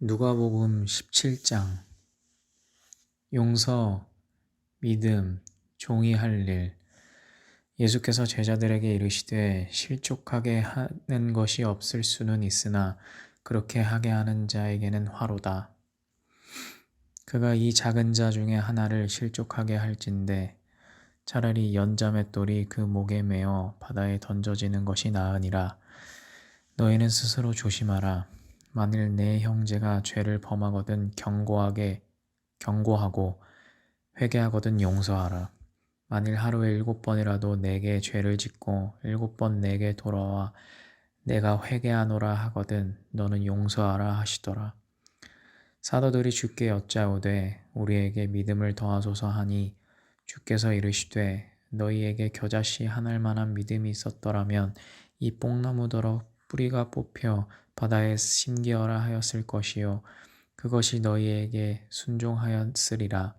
누가복음 17장. 용서, 믿음, 종이 할 일. 예수께서 제자들에게 이르시되 실족하게 하는 것이 없을 수는 있으나 그렇게 하게 하는 자에게는 화로다. 그가 이 작은 자 중에 하나를 실족하게 할진대 차라리 연자맷돌이 그 목에 매어 바다에 던져지는 것이 나으니라. 너희는 스스로 조심하라. 만일 내 형제가 죄를 범하거든 경고하고 회개하거든 용서하라. 만일 하루에 7번이라도 내게 죄를 짓고 7번 내게 돌아와 내가 회개하노라 하거든 너는 용서하라 하시더라. 사도들이 주께 여짜오되 우리에게 믿음을 더하소서 하니 주께서 이르시되 너희에게 겨자씨 하늘 만한 믿음이 있었더라면 이 뽕나무더러 뿌리가 뽑혀 바다에 심기어라 하였을 것이요 그것이 너희에게 순종하였으리라.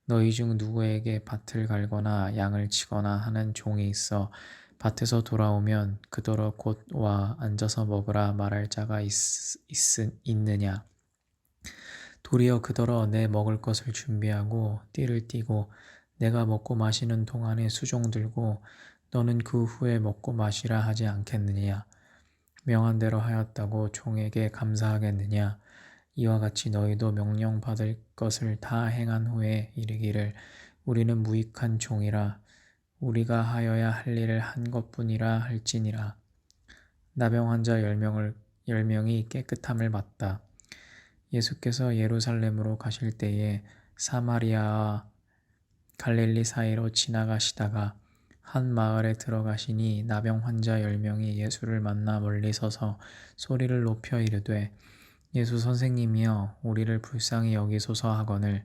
너희 중 누구에게 밭을 갈거나 양을 치거나 하는 종이 있어 밭에서 돌아오면 그더러 곧 와 앉아서 먹으라 말할 자가 있느냐. 도리어 그더러 내 먹을 것을 준비하고 띠를 띠고 내가 먹고 마시는 동안에 수종 들고 너는 그 후에 먹고 마시라 하지 않겠느냐. 명한 대로 하였다고 종에게 감사하겠느냐. 이와 같이 너희도 명령받을 것을 다 행한 후에 이르기를 우리는 무익한 종이라 우리가 하여야 할 일을 한 것뿐이라 할지니라. 나병 환자 10명이 깨끗함을 받다. 예수께서 예루살렘으로 가실 때에 사마리아와 갈릴리 사이로 지나가시다가 한 마을에 들어가시니 나병 환자 10명이 예수를 만나 멀리 서서 소리를 높여 이르되 예수 선생님이여 우리를 불쌍히 여기소서 하거늘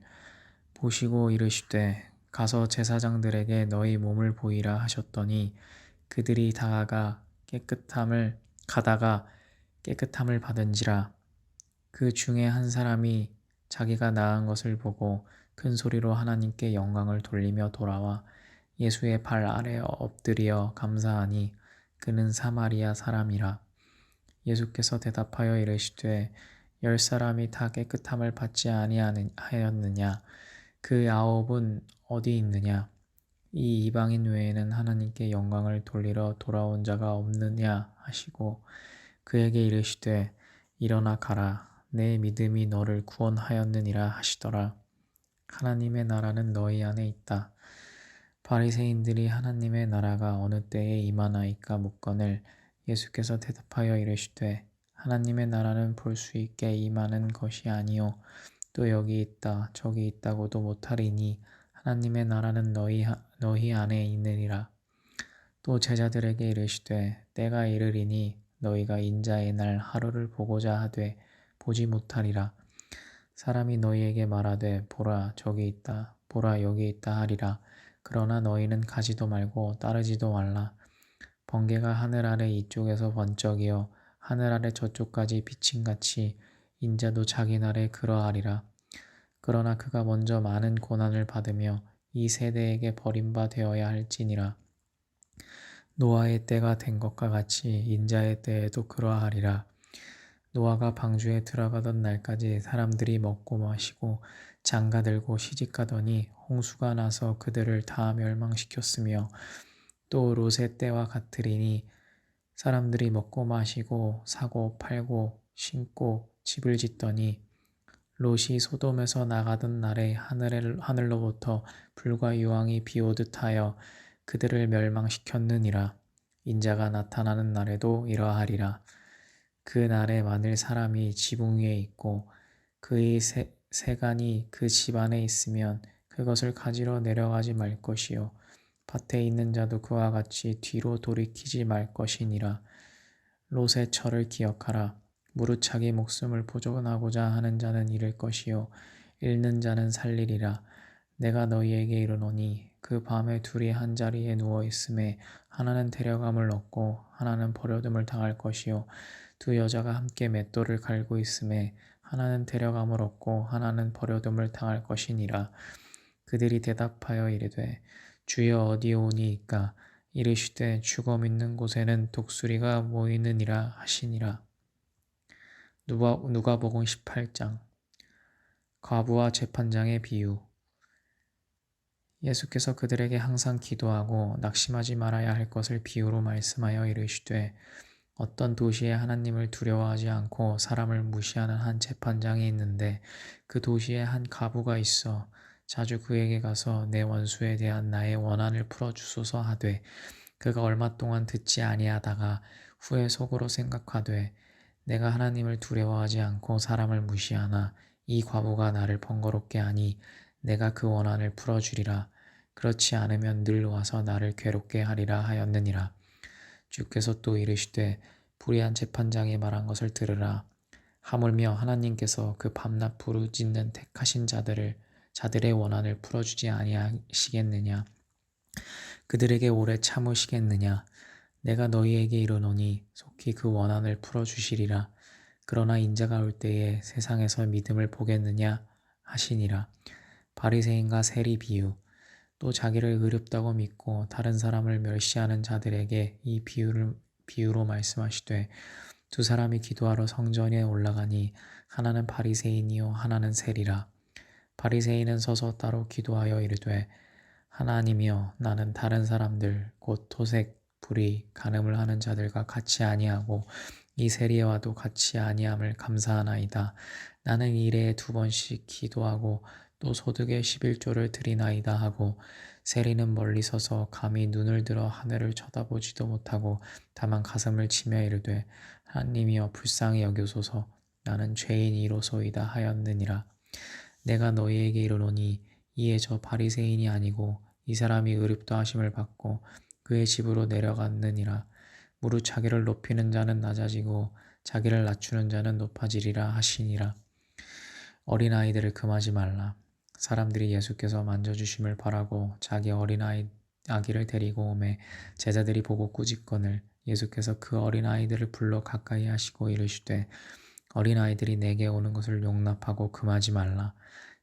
보시고 이르시되 가서 제사장들에게 너희 몸을 보이라 하셨더니 그들이 가다가 깨끗함을 받은지라. 그 중에 한 사람이 자기가 나은 것을 보고 큰 소리로 하나님께 영광을 돌리며 돌아와 예수의 발 아래 엎드려 감사하니 그는 사마리아 사람이라. 예수께서 대답하여 이르시되 10사람이 다 깨끗함을 받지 아니하였느냐. 그 9은 어디 있느냐. 이 이방인 외에는 하나님께 영광을 돌리러 돌아온 자가 없느냐 하시고 그에게 이르시되 일어나 가라. 내 믿음이 너를 구원하였느니라 하시더라. 하나님의 나라는 너희 안에 있다. 바리새인들이 하나님의 나라가 어느 때에 임하나이까 묻거늘 예수께서 대답하여 이르시되 하나님의 나라는 볼 수 있게 임하는 것이 아니요 또 여기 있다 저기 있다고도 못하리니 하나님의 나라는 너희 안에 있느니라. 또 제자들에게 이르시되 때가 이르리니 너희가 인자의 날 하루를 보고자 하되 보지 못하리라. 사람이 너희에게 말하되 보라 저기 있다 보라 여기 있다 하리라. 그러나 너희는 가지도 말고 따르지도 말라. 번개가 하늘 아래 이쪽에서 번쩍이어 하늘 아래 저쪽까지 비침같이 인자도 자기 날에 그러하리라. 그러나 그가 먼저 많은 고난을 받으며 이 세대에게 버림바 되어야 할지니라. 노아의 때가 된 것과 같이 인자의 때에도 그러하리라. 노아가 방주에 들어가던 날까지 사람들이 먹고 마시고 장가들고 시집가더니 홍수가 나서 그들을 다 멸망시켰으며 또 롯의 때와 같으리니 사람들이 먹고 마시고 사고 팔고 심고 집을 짓더니 롯이 소돔에서 나가던 날에 하늘로부터 불과 유황이 비오듯 하여 그들을 멸망시켰느니라. 인자가 나타나는 날에도 이러하리라. 그 날에 만일 사람이 지붕 위에 있고 그의 세간이 그 집 안에 있으면 그것을 가지러 내려가지 말 것이요 밭에 있는 자도 그와 같이 뒤로 돌이키지 말 것이니라. 롯의 철을 기억하라. 무릇 자기 목숨을 보존하고자 하는 자는 잃을 것이요 잃는 자는 살리리라. 내가 너희에게 이르노니 그 밤에 둘이 한 자리에 누워 있음에 하나는 데려감을 얻고 하나는 버려둠을 당할 것이요 두 여자가 함께 맷돌을 갈고 있음에 하나는 데려감을 얻고 하나는 버려둠을 당할 것이니라. 그들이 대답하여 이르되 주여 어디 오니이까. 이르시되 죽어 있는 곳에는 독수리가 모이느니라 하시니라. 누가복음 18장. 과부와 재판장의 비유. 예수께서 그들에게 항상 기도하고 낙심하지 말아야 할 것을 비유로 말씀하여 이르시되, 어떤 도시에 하나님을 두려워하지 않고 사람을 무시하는 한 재판장이 있는데, 그 도시에 한 과부가 있어 자주 그에게 가서 내 원수에 대한 나의 원한을 풀어주소서 하되, 그가 얼마 동안 듣지 아니하다가 후에 속으로 생각하되, 내가 하나님을 두려워하지 않고 사람을 무시하나 이 과부가 나를 번거롭게 하니 내가 그 원한을 풀어주리라. 그렇지 않으면 늘 와서 나를 괴롭게 하리라 하였느니라. 주께서 또 이르시되, 불의한 재판장이 말한 것을 들으라. 하물며 하나님께서 그 밤낮 부르짖는 택하신 자들의 원한을 풀어주지 아니하시겠느냐? 그들에게 오래 참으시겠느냐? 내가 너희에게 이르노니 속히 그 원한을 풀어주시리라. 그러나 인자가 올 때에 세상에서 믿음을 보겠느냐 하시니라. 바리새인과 세리 비유. 또 자기를 의롭다고 믿고 다른 사람을 멸시하는 자들에게 이 비유로 말씀하시되, 두 사람이 기도하러 성전에 올라가니 하나는 바리새인이요 하나는 세리라. 바리새인은 서서 따로 기도하여 이르되, 하나님이여, 나는 다른 사람들 곧 토색, 불의, 간음을 하는 자들과 같이 아니하고 이 세리와도 같이 아니함을 감사하나이다. 나는 일에 2번씩 기도하고 또 소득의 11조를 드리나이다 하고, 세리는 멀리 서서 감히 눈을 들어 하늘을 쳐다보지도 못하고 다만 가슴을 치며 이르되, 하나님이여 불쌍히 여기소서, 나는 죄인이로소이다 하였느니라. 내가 너희에게 이르노니 이에 저 바리새인이 아니고 이 사람이 의롭다 하심을 받고 그의 집으로 내려갔느니라. 무릇 자기를 높이는 자는 낮아지고 자기를 낮추는 자는 높아지리라 하시니라. 어린아이들을 금하지 말라. 사람들이 예수께서 만져주심을 바라고 자기 아기를 데리고 오매 제자들이 보고 꾸짖거늘, 예수께서 그 어린아이들을 불러 가까이 하시고 이르시되, 어린아이들이 내게 오는 것을 용납하고 금하지 말라.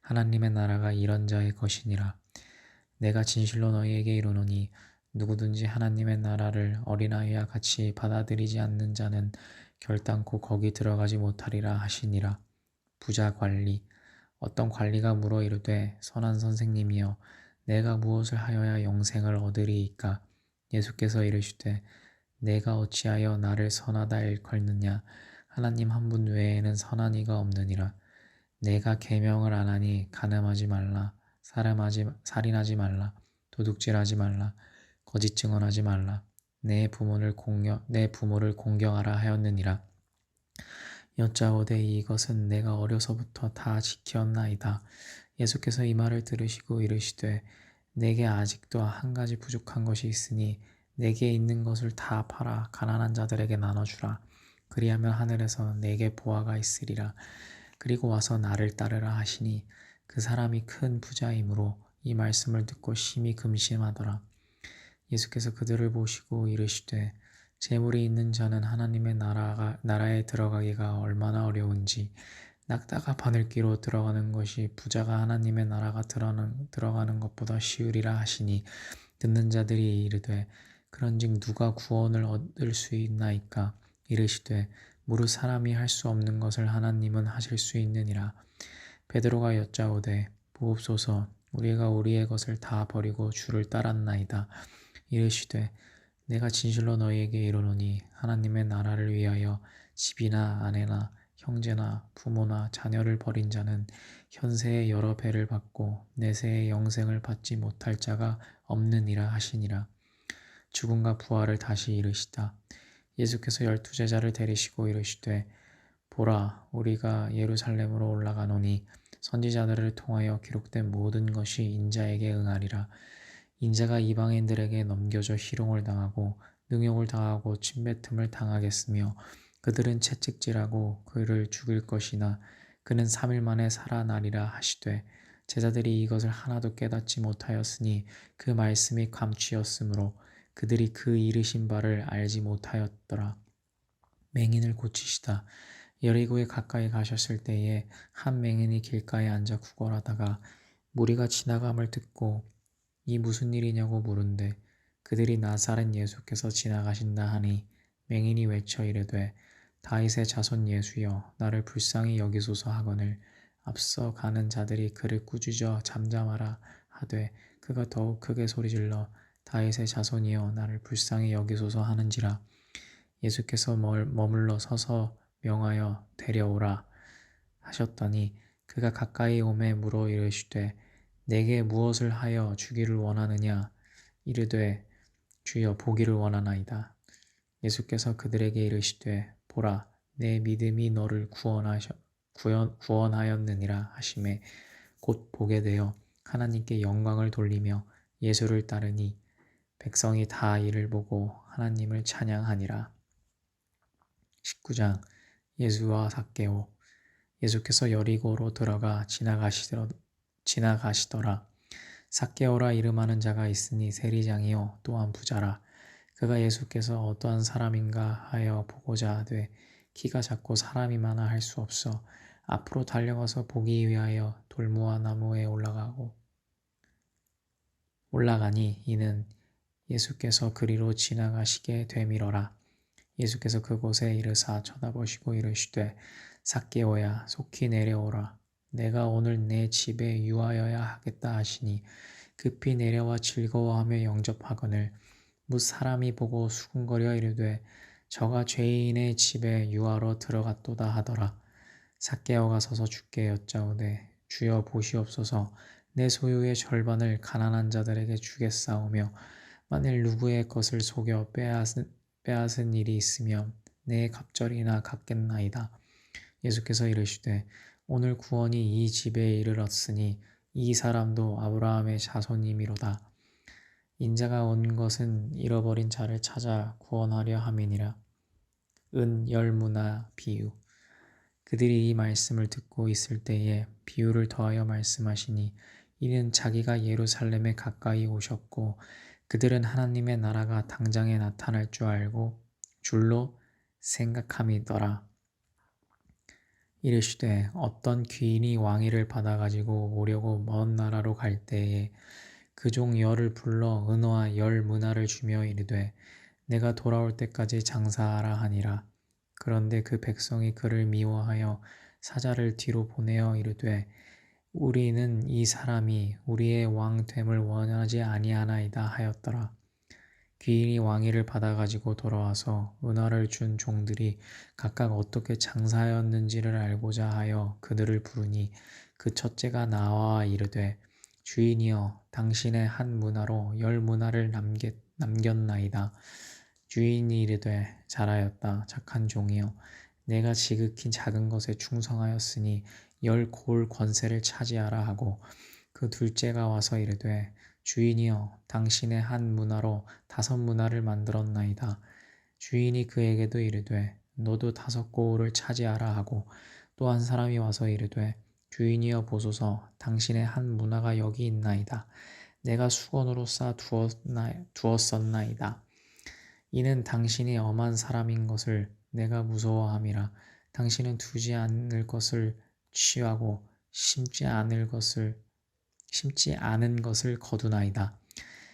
하나님의 나라가 이런 자의 것이니라. 내가 진실로 너희에게 이르노니 누구든지 하나님의 나라를 어린아이와 같이 받아들이지 않는 자는 결단코 거기 들어가지 못하리라 하시니라. 부자 관리. 어떤 관리가 물어 이르되, 선한 선생님이여, 내가 무엇을 하여야 영생을 얻으리이까? 예수께서 이르시되, 내가 어찌하여 나를 선하다 일컫느냐? 하나님 한 분 외에는 선한 이가 없느니라. 내가 계명을 안 하니 간음하지 말라, 살인하지 말라, 도둑질하지 말라, 거짓 증언하지 말라, 내 부모를 공경하라 하였느니라. 여짜오되, 이것은 내가 어려서부터 다 지켰나이다. 예수께서 이 말을 들으시고 이르시되, 내게 아직도 한 가지 부족한 것이 있으니 내게 있는 것을 다 팔아 가난한 자들에게 나눠주라. 그리하면 하늘에서 내게 보화가 있으리라. 그리고 와서 나를 따르라 하시니, 그 사람이 큰 부자이므로 이 말씀을 듣고 심히 금심하더라. 예수께서 그들을 보시고 이르시되, 재물이 있는 자는 하나님의 나라에 들어가기가 얼마나 어려운지, 낙타가 바늘귀로 들어가는 것이 부자가 하나님의 나라가 들어가는 것보다 쉬우리라 하시니, 듣는 자들이 이르되, 그런즉 누가 구원을 얻을 수 있나이까? 이르시되, 무릇 사람이 할 수 없는 것을 하나님은 하실 수 있느니라. 베드로가 여짜오되, 보옵소서, 우리가 우리의 것을 다 버리고 주를 따랐나이다. 이르시되, 내가 진실로 너희에게 이르노니 하나님의 나라를 위하여 집이나 아내나 형제나 부모나 자녀를 버린 자는 현세의 여러 배를 받고 내세의 영생을 받지 못할 자가 없느니라 하시니라. 죽음과 부활을 다시 이르시다. 예수께서 12제자를 데리시고 이르시되, 보라, 우리가 예루살렘으로 올라가노니 선지자들을 통하여 기록된 모든 것이 인자에게 응하리라. 인자가 이방인들에게 넘겨져 희롱을 당하고 능욕을 당하고 침뱉음을 당하겠으며, 그들은 채찍질하고 그를 죽일 것이나 그는 3일 만에 살아나리라 하시되, 제자들이 이것을 하나도 깨닫지 못하였으니 그 말씀이 감추였으므로 그들이 그 이르신 바를 알지 못하였더라. 맹인을 고치시다. 여리고에 가까이 가셨을 때에 한 맹인이 길가에 앉아 구걸하다가 무리가 지나감을 듣고 이 무슨 일이냐고 물은데, 그들이 나사렛 예수께서 지나가신다 하니 맹인이 외쳐 이르되, 다윗의 자손 예수여 나를 불쌍히 여기소서 하거늘 앞서 가는 자들이 그를 꾸짖어 잠잠하라 하되 그가 더욱 크게 소리질러 다윗의 자손이여 나를 불쌍히 여기소서 하는지라. 예수께서 머물러 서서 명하여 데려오라 하셨더니 그가 가까이 오매 물어 이르시되 내게 무엇을 하여 주기를 원하느냐. 이르되 주여 보기를 원하나이다. 예수께서 그들에게 이르시되 보라 내 믿음이 너를 구원하였느니라 하시매 곧 보게 되어 하나님께 영광을 돌리며 예수를 따르니 백성이 다 이를 보고 하나님을 찬양하니라. 19장. 예수와 삭개오. 예수께서 여리고로 들어가 지나가시더라. 삭개오라 이름하는 자가 있으니 세리장이요 또한 부자라. 그가 예수께서 어떠한 사람인가 하여 보고자 하되 키가 작고 사람이 많아 할 수 없어 앞으로 달려가서 보기 위하여 돌무화 나무에 올라가니 이는 예수께서 그리로 지나가시게 되밀어라. 예수께서 그곳에 이르사 쳐다보시고 이르시되 삭개오야 속히 내려오라. 내가 오늘 내 집에 유하여야 하겠다 하시니 급히 내려와 즐거워하며 영접하거늘 뭇 사람이 보고 수군거려 이르되 저가 죄인의 집에 유하러 들어갔도다 하더라. 삭개오가 서서 주께 여짜오되 주여 보시옵소서 내 소유의 절반을 가난한 자들에게 주겠사오며 만일 누구의 것을 속여 빼앗은 일이 있으면 내 갑절이나 갚겠나이다. 예수께서 이르시되 오늘 구원이 이 집에 이르렀으니 이 사람도 아브라함의 자손이미로다. 인자가 온 것은 잃어버린 자를 찾아 구원하려 함이니라. 은 열무나 비유. 그들이 이 말씀을 듣고 있을 때에 비유를 더하여 말씀하시니 이는 자기가 예루살렘에 가까이 오셨고 그들은 하나님의 나라가 당장에 나타날 줄 알고 줄로 생각함이더라. 이르시되 어떤 귀인이 왕위를 받아가지고 오려고 먼 나라로 갈 때에 그 종 열을 불러 은화와 10문화를 주며 이르되 내가 돌아올 때까지 장사하라 하니라. 그런데 그 백성이 그를 미워하여 사자를 뒤로 보내어 이르되 우리는 이 사람이 우리의 왕됨을 원하지 아니하나이다 하였더라. 귀인이 왕위를 받아가지고 돌아와서 은화를 준 종들이 각각 어떻게 장사하였는지를 알고자 하여 그들을 부르니 그 첫째가 나와 이르되 주인이여 당신의 한 문화로 10문화를 남겼나이다. 주인이 이르되 잘하였다 착한 종이여 내가 지극히 작은 것에 충성하였으니 10골 권세를 차지하라 하고 그 둘째가 와서 이르되 주인이여 당신의 한 문화로 5문화를 만들었나이다. 주인이 그에게도 이르되 너도 5골을 차지하라 하고 또 한 사람이 와서 이르되 주인이여 보소서 당신의 한 문화가 여기 있나이다. 내가 수건으로 싸 두었었나이다. 이는 당신이 엄한 사람인 것을 내가 무서워함이라. 당신은 두지 않을 것을 취하고 심지 않은 것을 거두나이다.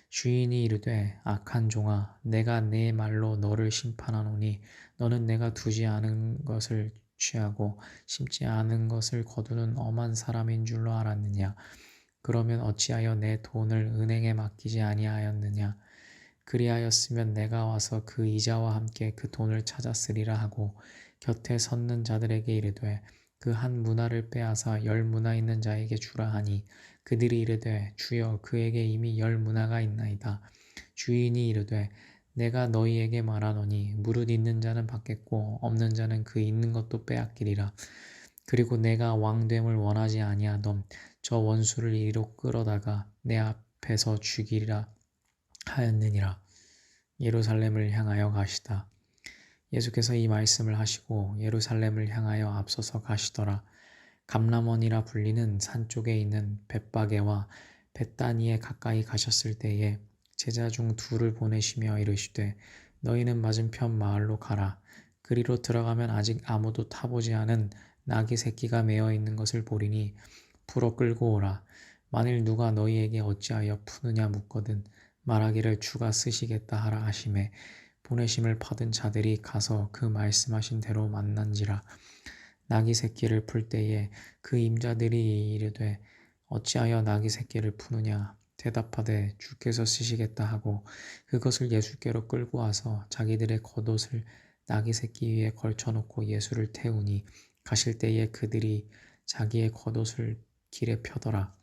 주인이 이르되 악한 종아 내가 내 말로 너를 심판하노니 너는 내가 두지 않은 것을 취하고 심지 않은 것을 거두는 엄한 사람인 줄로 알았느냐. 그러면 어찌하여 내 돈을 은행에 맡기지 아니하였느냐. 그리하였으면 내가 와서 그 이자와 함께 그 돈을 찾았으리라 하고 곁에 섰는 자들에게 이르되 그 한 문화를 빼앗아 10문화 있는 자에게 주라 하니 그들이 이르되 주여 그에게 이미 10문화가 있나이다. 주인이 이르되 내가 너희에게 말하노니 무릇 있는 자는 받겠고 없는 자는 그 있는 것도 빼앗기리라. 그리고 내가 왕됨을 원하지 아니하던 저 원수를 이리로 끌어다가 내 앞에서 죽이리라 하였느니라. 예루살렘을 향하여 가시다. 예수께서 이 말씀을 하시고 예루살렘을 향하여 앞서서 가시더라. 감람원이라 불리는 산 쪽에 있는 벳바게와 벳다니에 가까이 가셨을 때에 제자 중 2를 보내시며 이르시되 너희는 맞은편 마을로 가라. 그리로 들어가면 아직 아무도 타보지 않은 나귀 새끼가 매어 있는 것을 보리니 풀어 끌고 오라. 만일 누가 너희에게 어찌하여 푸느냐 묻거든 말하기를 주가 쓰시겠다 하라 하시매 보내심을 받은 자들이 가서 그 말씀하신 대로 만난지라. 나귀 새끼를 풀 때에 그 임자들이 이르되 어찌하여 나귀 새끼를 푸느냐 대답하되 주께서 쓰시겠다 하고 그것을 예수께로 끌고 와서 자기들의 겉옷을 나귀 새끼 위에 걸쳐놓고 예수를 태우니 가실 때에 그들이 자기의 겉옷을 길에 펴더라.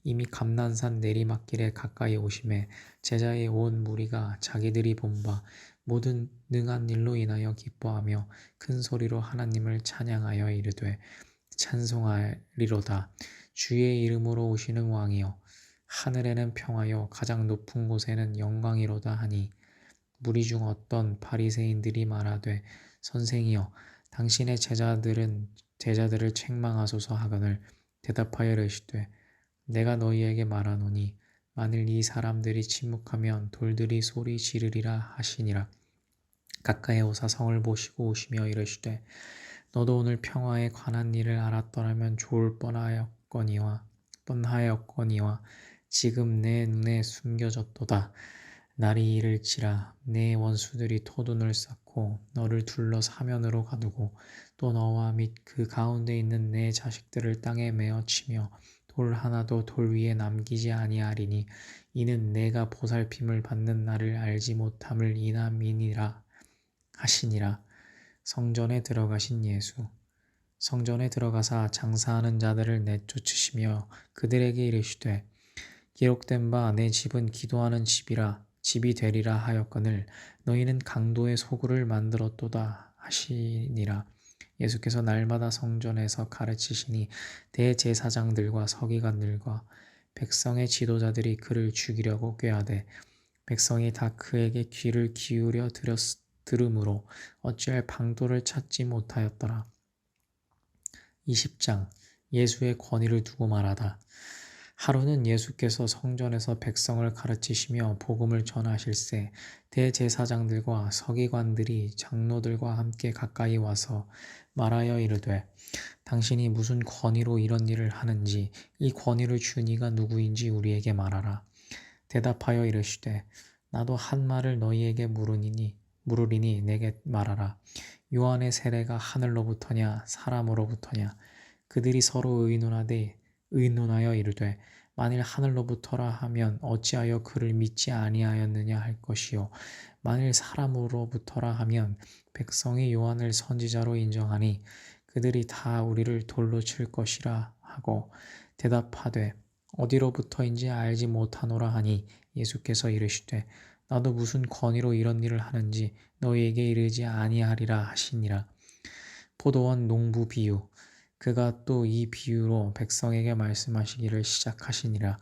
이미 감난산 내리막길에 가까이 오심에 제자의 온 무리가 자기들이 본 바 모든 능한 일로 인하여 기뻐하며 큰 소리로 하나님을 찬양하여 이르되 찬송하리로다. 주의 이름으로 오시는 왕이여 하늘에는 평하여 가장 높은 곳에는 영광이로다 하니 무리 중 어떤 바리새인들이 말하되 선생이여 당신의 제자들을 책망하소서 하거늘 대답하여 이르시되 내가 너희에게 말하노니 만일 이 사람들이 침묵하면 돌들이 소리 지르리라 하시니라. 가까이 오사 성을 보시고 오시며 이르시되 너도 오늘 평화에 관한 일을 알았더라면 좋을 뻔하였거니와 지금 내 눈에 숨겨졌도다. 날이 이를지라 내 원수들이 토둔을 쌓고 너를 둘러 사면으로 가두고 또 너와 및 그 가운데 있는 내 자식들을 땅에 메어 치며 돌 하나도 돌 위에 남기지 아니하리니 이는 내가 보살핌을 받는 날을 알지 못함을 인함이니라 하시니라. 성전에 들어가신 예수. 성전에 들어가사 장사하는 자들을 내쫓으시며 그들에게 이르시되 기록된 바 내 집은 기도하는 집이 되리라 하였거늘 너희는 강도의 소굴을 만들었도다 하시니라. 예수께서 날마다 성전에서 가르치시니 대제사장들과 서기관들과 백성의 지도자들이 그를 죽이려고 꾀하되 백성이 다 그에게 귀를 기울여 들으므로 어찌할 방도를 찾지 못하였더라. 20장 예수의 권위를 두고 말하다. 하루는 예수께서 성전에서 백성을 가르치시며 복음을 전하실세 대제사장들과 서기관들이 장로들과 함께 가까이 와서 말하여 이르되 당신이 무슨 권위로 이런 일을 하는지 이 권위를 준 이가 누구인지 우리에게 말하라. 대답하여 이르시되 나도 한 말을 너희에게 물으리니 내게 말하라. 요한의 세례가 하늘로부터냐 사람으로부터냐. 그들이 서로 의논하여 이르되 만일 하늘로부터라 하면 어찌하여 그를 믿지 아니하였느냐 할 것이요 만일 사람으로부터라 하면 백성이 요한을 선지자로 인정하니 그들이 다 우리를 돌로 칠 것이라 하고 대답하되 어디로부터인지 알지 못하노라 하니 예수께서 이르시되 나도 무슨 권위로 이런 일을 하는지 너희에게 이르지 아니하리라 하시니라. 포도원 농부 비유. 그가 또 이 비유로 백성에게 말씀하시기를 시작하시니라.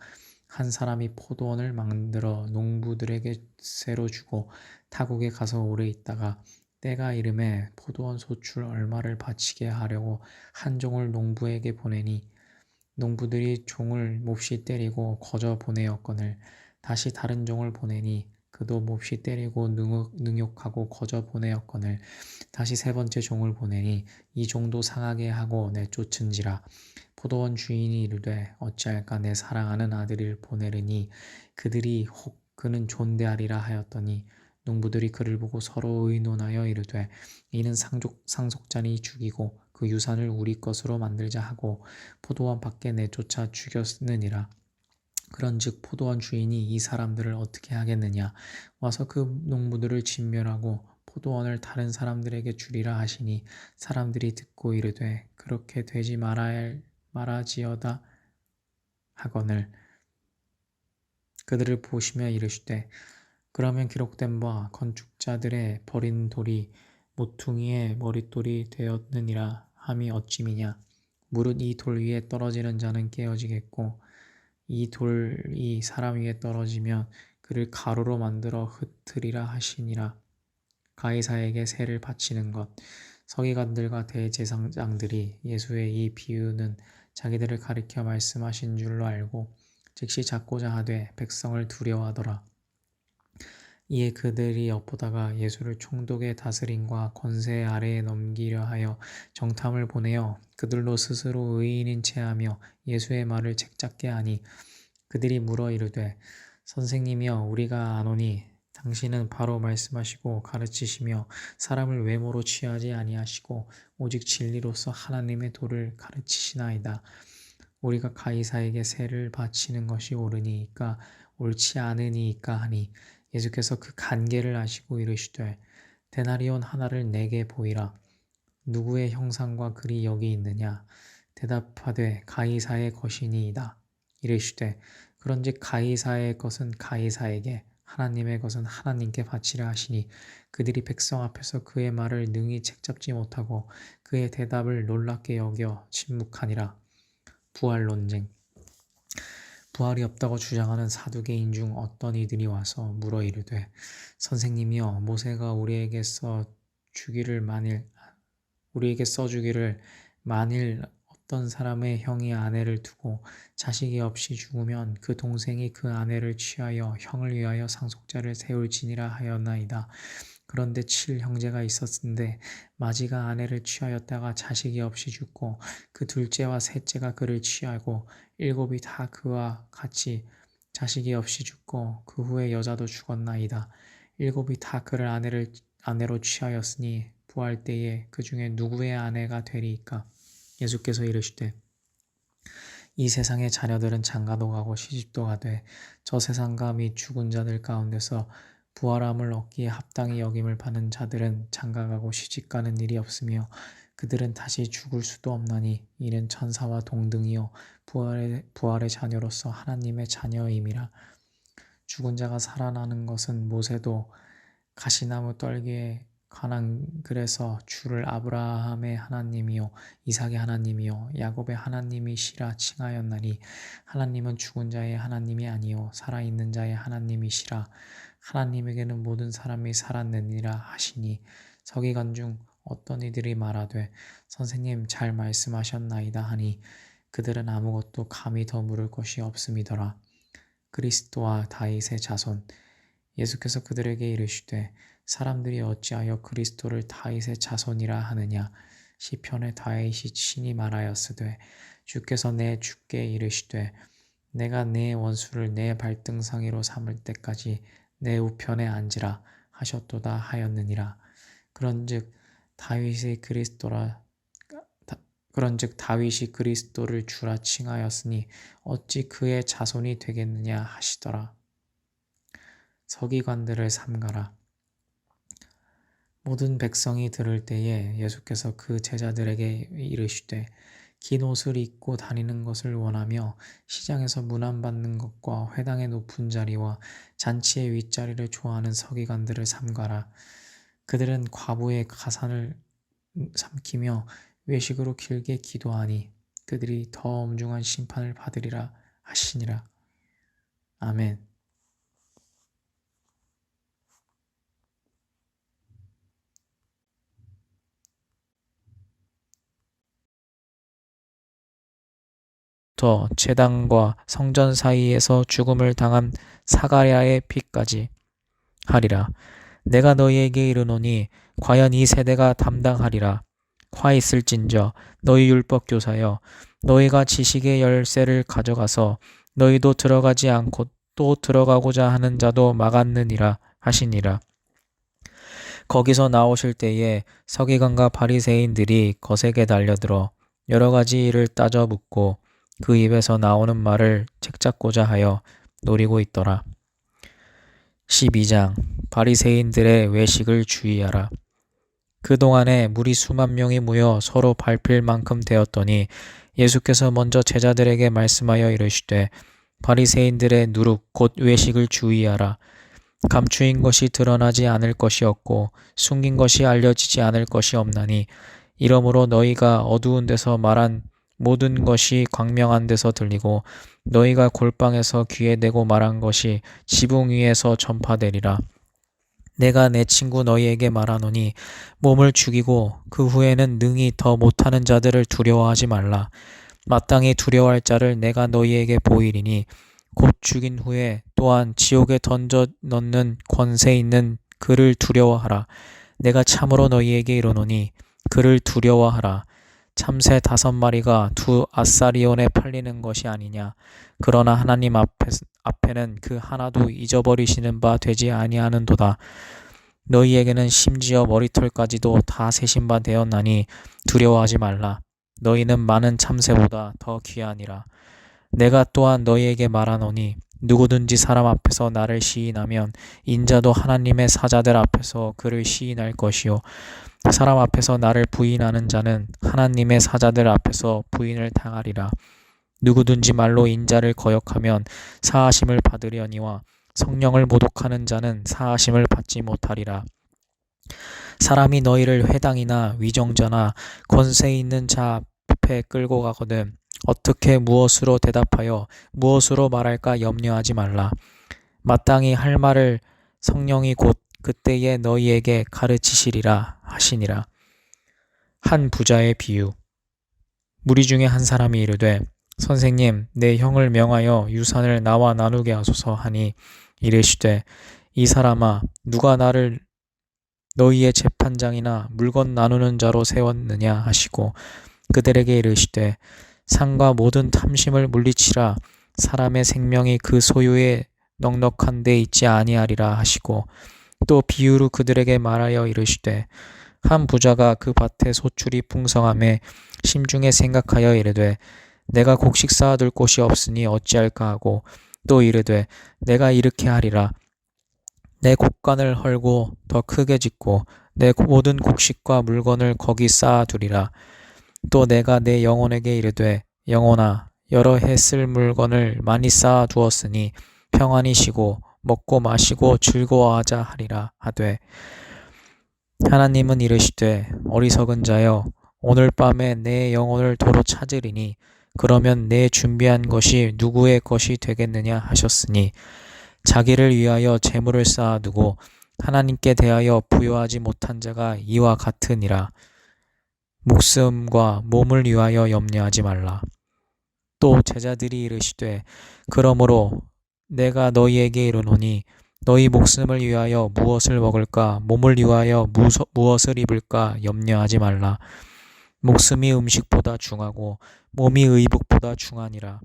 한 사람이 포도원을 만들어 농부들에게 새로 주고 타국에 가서 오래 있다가 때가 이름에 포도원 소출 얼마를 바치게 하려고 한 종을 농부에게 보내니 농부들이 종을 몹시 때리고 거저 보내었거늘 다시 다른 종을 보내니 그도 몹시 때리고 능욕하고 거저 보내었거늘 다시 세 번째 종을 보내니 이 종도 상하게 하고 내쫓은지라. 포도원 주인이 이르되 어찌할까 내 사랑하는 아들을 보내리니 그들이 혹 그는 존대하리라 하였더니 농부들이 그를 보고 서로 의논하여 이르되 이는 상속자니 죽이고 그 유산을 우리 것으로 만들자 하고 포도원 밖에 내쫓아 죽였느니라. 그런즉 포도원 주인이 이 사람들을 어떻게 하겠느냐. 와서 그 농부들을 진멸하고 포도원을 다른 사람들에게 주리라 하시니 사람들이 듣고 이르되 그렇게 되지 말아지어다 하거늘 그들을 보시며 이르시되 그러면 기록된 바 건축자들의 버린 돌이 모퉁이의 머릿돌이 되었느니라 함이 어찌미냐. 무릇 이 돌 위에 떨어지는 자는 깨어지겠고 이 돌이 사람 위에 떨어지면 그를 가루로 만들어 흩으리라 하시니라. 가이사에게 세를 바치는 것. 서기관들과 대제사장들이 예수의 이 비유는 자기들을 가리켜 말씀하신 줄로 알고 즉시 잡고자 하되 백성을 두려워하더라. 이에 그들이 엿보다가 예수를 총독의 다스림과 권세 아래에 넘기려 하여 정탐을 보내어 그들로 스스로 의인인 체하며 예수의 말을 책잡게 하니 그들이 물어 이르되 선생님이여 우리가 아노니 당신은 바로 말씀하시고 가르치시며 사람을 외모로 취하지 아니하시고 오직 진리로서 하나님의 도를 가르치시나이다. 우리가 가이사에게 세를 바치는 것이 옳으니이까 옳지 않으니이까 하니 예수께서 그 간계를 아시고 이르시되 데나리온 하나를 내게 보이라. 누구의 형상과 글이 여기 있느냐? 대답하되 가이사의 것이니이다. 이르시되 그런즉 가이사의 것은 가이사에게 하나님의 것은 하나님께 바치라 하시니 그들이 백성 앞에서 그의 말을 능히 책잡지 못하고 그의 대답을 놀랍게 여겨 침묵하니라. 부활 논쟁. 부활이 없다고 주장하는 사두개인 중 어떤 이들이 와서 물어 이르되 선생님이여 모세가 우리에게 써 주기를 만일 어떤 사람의 형이 아내를 두고 자식이 없이 죽으면 그 동생이 그 아내를 취하여 형을 위하여 상속자를 세울지니라 하였나이다. 그런데 7형제가 있었는데 마지가 아내를 취하였다가 자식이 없이 죽고 그 둘째와 셋째가 그를 취하고 7이 다 그와 같이 자식이 없이 죽고 그 후에 여자도 죽었나이다. 7이 다 그를 아내로 취하였으니 부활 때에 그 중에 누구의 아내가 되리이까? 예수께서 이르시되 이 세상의 자녀들은 장가도 가고 시집도 가되 저 세상과 및 죽은 자들 가운데서 부활함을 얻기에 합당히 여김을 받는 자들은 장가가고 시집가는 일이 없으며 그들은 다시 죽을 수도 없나니 이는 천사와 동등이요 부활의 자녀로서 하나님의 자녀임이라. 죽은 자가 살아나는 것은 모세도 가시나무 떨기에 관한 글에서 주를 아브라함의 하나님이요 이삭의 하나님이요 야곱의 하나님이시라 칭하였나니 하나님은 죽은 자의 하나님이 아니요 살아있는 자의 하나님이시라. 하나님에게는 모든 사람이 살았느니라 하시니 서기관 중 어떤 이들이 말하되 선생님 잘 말씀하셨나이다 하니 그들은 아무것도 감히 더 물을 것이 없음이더라. 그리스도와 다윗의 자손. 예수께서 그들에게 이르시되 사람들이 어찌하여 그리스도를 다윗의 자손이라 하느냐? 시편에 다윗이 친히 말하였으되 주께서 내 주께 이르시되 내가 내 원수를 내 발등상위로 삼을 때까지 내 우편에 앉으라 하셨도다 하였느니라. 그런즉 다윗이 그리스도를 주라 칭하였으니 어찌 그의 자손이 되겠느냐 하시더라. 서기관들을 삼가라. 모든 백성이 들을 때에 예수께서 그 제자들에게 이르시되 긴 옷을 입고 다니는 것을 원하며 시장에서 문안받는 것과 회당의 높은 자리와 잔치의 윗자리를 좋아하는 서기관들을 삼가라. 그들은 과부의 가산을 삼키며 외식으로 길게 기도하니 그들이 더 엄중한 심판을 받으리라 하시니라. 아멘. 더 제단과 성전 사이에서 죽음을 당한 사가랴의 피까지 하리라. 내가 너희에게 이르노니 과연 이 세대가 담당하리라. 화 있을진저 너희 율법교사여 너희가 지식의 열쇠를 가져가서 너희도 들어가지 않고 또 들어가고자 하는 자도 막았느니라 하시니라. 거기서 나오실 때에 서기관과 바리새인들이 거세게 달려들어 여러 가지 일을 따져 묻고 그 입에서 나오는 말을 책잡고자 하여 노리고 있더라. 12장 바리새인들의 외식을 주의하라. 그동안에 무리 수만 명이 모여 서로 밟힐 만큼 되었더니 예수께서 먼저 제자들에게 말씀하여 이르시되 바리새인들의 누룩 곧 외식을 주의하라. 감추인 것이 드러나지 않을 것이 없고 숨긴 것이 알려지지 않을 것이 없나니 이러므로 너희가 어두운 데서 말한 모든 것이 광명한 데서 들리고 너희가 골방에서 귀에 대고 말한 것이 지붕 위에서 전파되리라. 내가 내 친구 너희에게 말하노니 몸을 죽이고 그 후에는 능히 더 못하는 자들을 두려워하지 말라. 마땅히 두려워할 자를 내가 너희에게 보이리니 곧 죽인 후에 또한 지옥에 던져 넣는 권세 있는 그를 두려워하라. 내가 참으로 너희에게 이르노니 그를 두려워하라. 참새 5마리가 2아사리온에 팔리는 것이 아니냐. 그러나 하나님 앞에는 그 하나도 잊어버리시는 바 되지 아니하는도다. 너희에게는 심지어 머리털까지도 다 세신 바 되었나니 두려워하지 말라. 너희는 많은 참새보다 더 귀하니라. 내가 또한 너희에게 말하노니 누구든지 사람 앞에서 나를 시인하면 인자도 하나님의 사자들 앞에서 그를 시인할 것이요 사람 앞에서 나를 부인하는 자는 하나님의 사자들 앞에서 부인을 당하리라. 누구든지 말로 인자를 거역하면 사하심을 받으려니와 성령을 모독하는 자는 사하심을 받지 못하리라. 사람이 너희를 회당이나 위정자나 권세 있는 자 앞에 끌고 가거든 어떻게 무엇으로 대답하여 무엇으로 말할까 염려하지 말라. 마땅히 할 말을 성령이 곧 그때에 너희에게 가르치시리라 하시니라. 한 부자의 비유. 무리 중에 한 사람이 이르되 선생님, 내 형을 명하여 유산을 나와 나누게 하소서 하니 이르시되 이 사람아, 누가 나를 너희의 재판장이나 물건 나누는 자로 세웠느냐 하시고 그들에게 이르시되 상과 모든 탐심을 물리치라. 사람의 생명이 그 소유에 넉넉한 데 있지 아니하리라 하시고 또 비유로 그들에게 말하여 이르시되 한 부자가 그 밭에 소출이 풍성함에 심중에 생각하여 이르되 내가 곡식 쌓아둘 곳이 없으니 어찌할까 하고 또 이르되 내가 이렇게 하리라. 내 곡간을 헐고 더 크게 짓고 내 모든 곡식과 물건을 거기 쌓아두리라. 또 내가 내 영혼에게 이르되 영혼아, 여러 해 쓸 물건을 많이 쌓아두었으니 평안히 쉬고 먹고 마시고 즐거워하자 하리라 하되 하나님은 이르시되 어리석은 자여, 오늘 밤에 내 영혼을 도로 찾으리니 그러면 내 준비한 것이 누구의 것이 되겠느냐 하셨으니 자기를 위하여 재물을 쌓아두고 하나님께 대하여 부여하지 못한 자가 이와 같으니라. 목숨과 몸을 위하여 염려하지 말라. 또 제자들이 이르시되 그러므로 내가 너희에게 이르노니 너희 목숨을 위하여 무엇을 먹을까 몸을 위하여 무엇을 입을까 염려하지 말라. 목숨이 음식보다 중하고 몸이 의복보다 중하니라.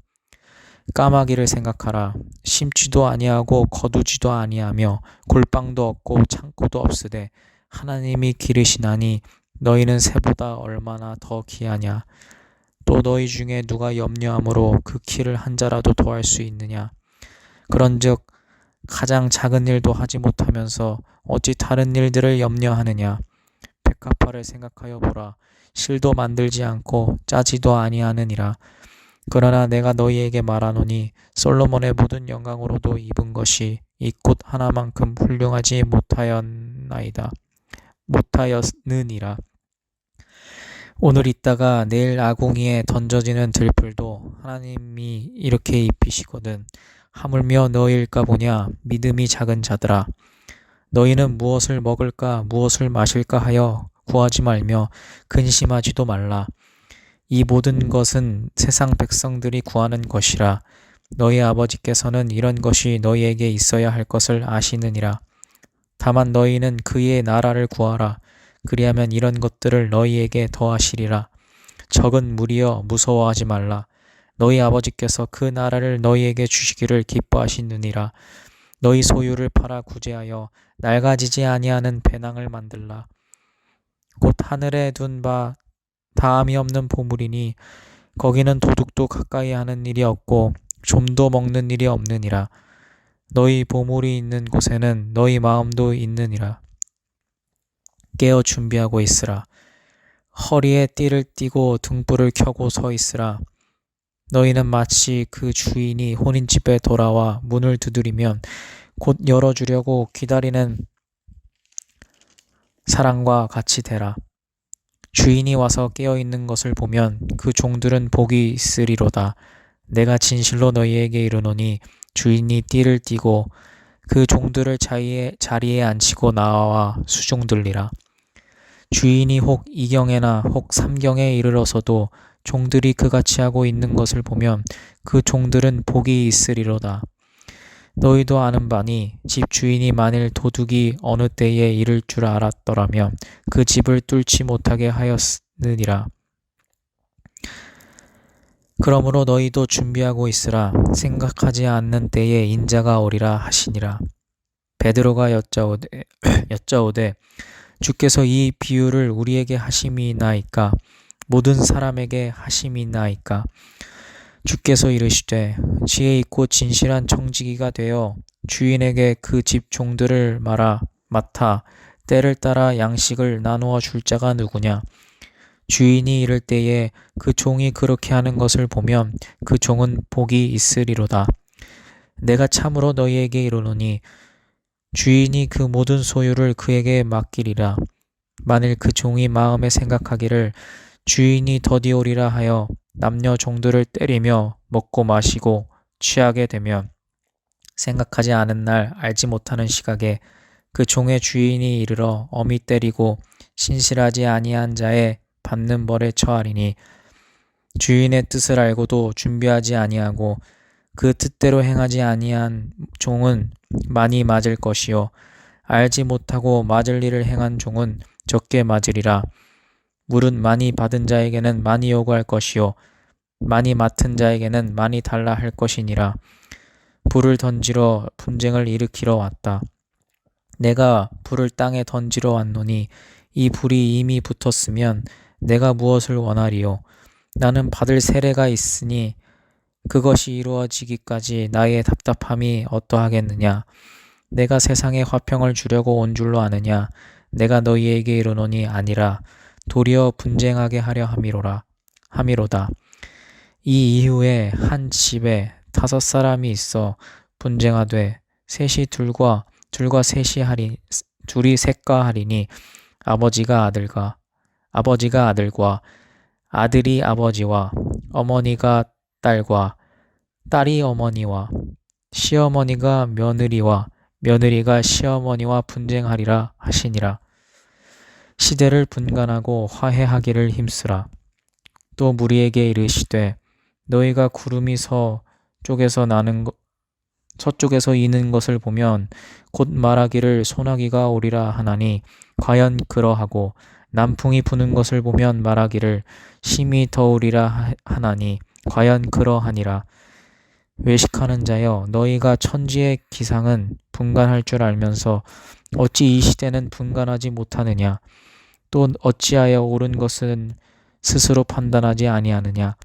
까마귀를 생각하라. 심지도 아니하고 거두지도 아니하며 골방도 없고 창고도 없으되 하나님이 기르시나니 너희는 새보다 얼마나 더 귀하냐. 또 너희 중에 누가 염려함으로 그 키를 한 자라도 더할 수 있느냐. 그런즉 가장 작은 일도 하지 못하면서 어찌 다른 일들을 염려하느냐. 백합화를 생각하여 보라. 실도 만들지 않고 짜지도 아니하느니라. 그러나 내가 너희에게 말하노니 솔로몬의 모든 영광으로도 입은 것이 이 꽃 하나만큼 훌륭하지 못하였느니라. 오늘 있다가 내일 아궁이에 던져지는 들풀도 하나님이 이렇게 입히시거든. 하물며 너희일까 보냐. 믿음이 작은 자들아. 너희는 무엇을 먹을까 무엇을 마실까 하여 구하지 말며 근심하지도 말라. 이 모든 것은 세상 백성들이 구하는 것이라. 너희 아버지께서는 이런 것이 너희에게 있어야 할 것을 아시느니라. 다만 너희는 그의 나라를 구하라. 그리하면 이런 것들을 너희에게 더하시리라. 적은 무리여 무서워하지 말라. 너희 아버지께서 그 나라를 너희에게 주시기를 기뻐하시느니라. 너희 소유를 팔아 구제하여 낡아지지 아니하는 배낭을 만들라. 곧 하늘에 둔 바 다함이 없는 보물이니 거기는 도둑도 가까이 하는 일이 없고 좀도 먹는 일이 없느니라. 너희 보물이 있는 곳에는 너희 마음도 있느니라. 깨어 준비하고 있으라. 허리에 띠를 띠고 등불을 켜고 서 있으라. 너희는 마치 그 주인이 혼인집에 돌아와 문을 두드리면 곧 열어주려고 기다리는 사람과 같이 되라. 주인이 와서 깨어있는 것을 보면 그 종들은 복이 있으리로다. 내가 진실로 너희에게 이르노니 주인이 띠를 띠고 그 종들을 자리에 앉히고 나와 수종들리라. 주인이 혹 2경에나 혹 3경에 이르러서도 종들이 그같이 하고 있는 것을 보면 그 종들은 복이 있으리로다. 너희도 아는 바니 집 주인이 만일 도둑이 어느 때에 이를 줄 알았더라면 그 집을 뚫지 못하게 하였느니라. 그러므로 너희도 준비하고 있으라. 생각하지 않는 때에 인자가 오리라 하시니라. 베드로가 여짜오되 주께서 이 비유를 우리에게 하심이나이까? 모든 사람에게 하심이나이까? 주께서 이르시되 지혜 있고 진실한 청지기가 되어 주인에게 그 집 종들을 맡아 때를 따라 양식을 나누어 줄 자가 누구냐? 주인이 이를 때에 그 종이 그렇게 하는 것을 보면 그 종은 복이 있으리로다. 내가 참으로 너희에게 이르노니 주인이 그 모든 소유를 그에게 맡기리라. 만일 그 종이 마음에 생각하기를 주인이 더디오리라 하여 남녀 종들을 때리며 먹고 마시고 취하게 되면 생각하지 않은 날 알지 못하는 시각에 그 종의 주인이 이르러 엄히 때리고 신실하지 아니한 자의 받는 벌에 처하리니 주인의 뜻을 알고도 준비하지 아니하고 그 뜻대로 행하지 아니한 종은 많이 맞을 것이요 알지 못하고 맞을 일을 행한 종은 적게 맞으리라. 물은 많이 받은 자에게는 많이 요구할 것이요 많이 맡은 자에게는 많이 달라 할 것이니라. 불을 던지러 분쟁을 일으키러 왔다. 내가 불을 땅에 던지러 왔노니 이 불이 이미 붙었으면 내가 무엇을 원하리요? 나는 받을 세례가 있으니 그것이 이루어지기까지 나의 답답함이 어떠하겠느냐? 내가 세상에 화평을 주려고 온 줄로 아느냐? 내가 너희에게 이르노니 아니라 도리어 분쟁하게 하려 함이로다. 이 이후에 한 집에 5 사람이 있어 분쟁하되 둘이 셋과 하리니 아버지가 아들과 아들이 아버지와 어머니가 딸과 딸이 어머니와 시어머니가 며느리와 며느리가 시어머니와 분쟁하리라 하시니라. 시대를 분간하고 화해하기를 힘쓰라. 또 무리에게 이르시되 너희가 구름이 서쪽에서 이는 것을 보면 곧 말하기를 소나기가 오리라 하나니 과연 그러하고 남풍이 부는 것을 보면 말하기를 심히 더우리라 하나니 과연 그러하니라. 외식하는 자여, 너희가 천지의 기상은 분간할 줄 알면서 어찌 이 시대는 분간하지 못하느냐? 또 어찌하여 옳은 것은 스스로 판단하지 아니하느냐?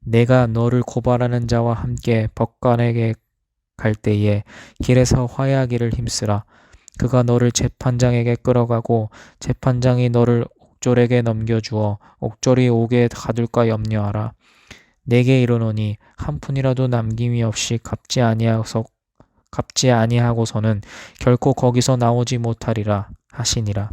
내가 너를 고발하는 자와 함께 법관에게 갈 때에 길에서 화해하기를 힘쓰라. 그가 너를 재판장에게 끌어가고 재판장이 너를 옥졸에게 넘겨주어 옥졸이 옥에 가둘까 염려하라. 내게 이르노니 한 푼이라도 남김이 없이 갚지 아니하고서는 결코 거기서 나오지 못하리라 하시니라.